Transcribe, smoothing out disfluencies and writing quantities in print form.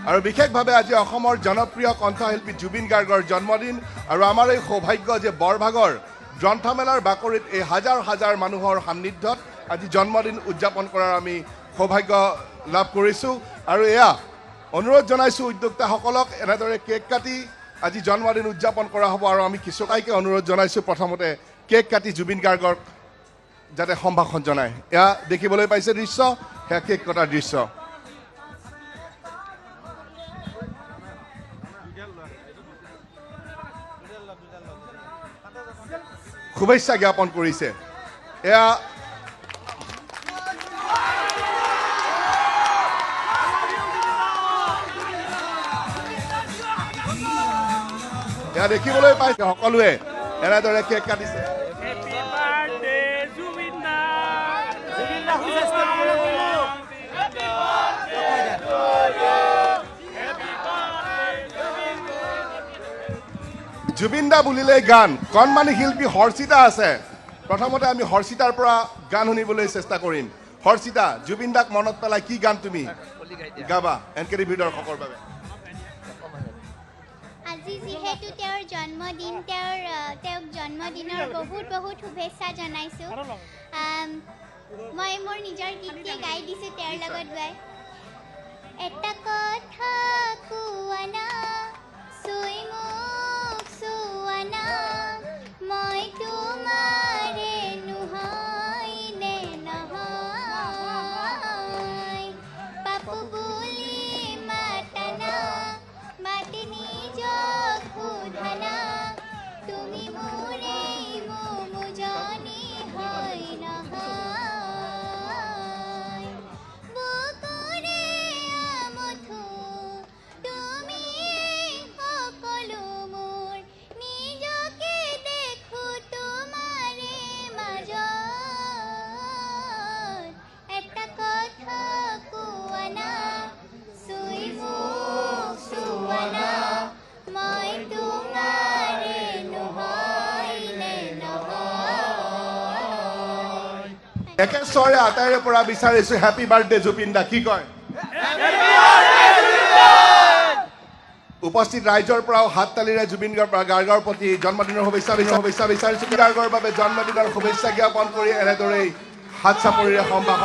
আৰু বিশেষভাৱে আজি অসমৰ জনপ্ৰিয় কণ্ঠশিল্পী জুবিন গাৰ্গৰ জন্মদিন আৰু আমাৰ এই সৌভাগ্য যে বৰভাগৰ গ্ৰন্থমেলাৰ বাকৰিত এই হাজাৰ হাজাৰ মানুহৰ সান্নিধ্যত আজি জন্মদিন উদযাপন কৰাৰ আমি সৌভাগ্য লাভ কৰিছোঁ আৰু এয়া অনুৰোধ জনাইছোঁ উদ্যোক্তাসকলক এনেদৰে কেক কাটি আজি জন্মদিন উদযাপন কৰা হ'ব আৰু আমি কিছুকাইকে অনুৰোধ জনাইছোঁ প্ৰথমতে কেক কাটি জুবিন গাৰ্গক যাতে সম্ভাষণ জনায় এয়া দেখিবলৈ পাইছে দৃশ্য সেয়া কেক কটাৰ দৃশ্য শুভেচ্ছা জ্ঞাপন কৰিছে এয়া দেখিবলৈ পাইছে সকলোৱে এনেদৰে কেক কাটিছে জুবিন দা বুলিলেই গান কণমানি শিল্পী হৰ্ষিতা আছে প্ৰথমতে আমি হৰ্ষিতাৰ পৰা গান শুনিবলৈ চেষ্টা কৰিম হৰ্ষিতা জুবিন দাক মনত পেলাই কি গান তুমি গাবা এনকেডি ভিডিঅ'ৰ বাবে আজি যিহেতু তেওঁৰ জন্মদিন তেওঁক জন্মদিনৰ বহুত বহুত শুভেচ্ছা জনাইছোঁ মই মোৰ নিজৰ গীতটি গাই দিছোঁ তেওঁৰ লগত গাই এটা কথা কোৱা না চুই মোক চোৱা না মই তোমাৰে নহয় নে নহয় পাপু বুলি মাতা না মাতি নিজক সোধা না তুমি মোৰেই মোমোজনী হয় নহয় বুকুৰে আমঠু তুমি সকলো মোৰ নিজকে দেখো তোমাৰে মাজত এটা কথা কোৱা না চুই মোক চোৱা না মই তোমাৰে নহয় নে নহয় একেশ্বৰে আটাইৰে পৰা বিচাৰিছোঁ হেপী বাৰ্থডে জুবিন দা কি কয় উপস্থিত ৰাইজৰ পৰাও হাত তালিৰে জুবিন গাৰ্গৰ প্ৰতি জন্মদিনৰ শুভেচ্ছা বিচাৰিছোঁ গাৰ্গৰ বাবে জন্মদিনৰ শুভেচ্ছা জ্ঞাপন কৰি এনেদৰেই হাত চাপৰিৰে সম্ভাষণ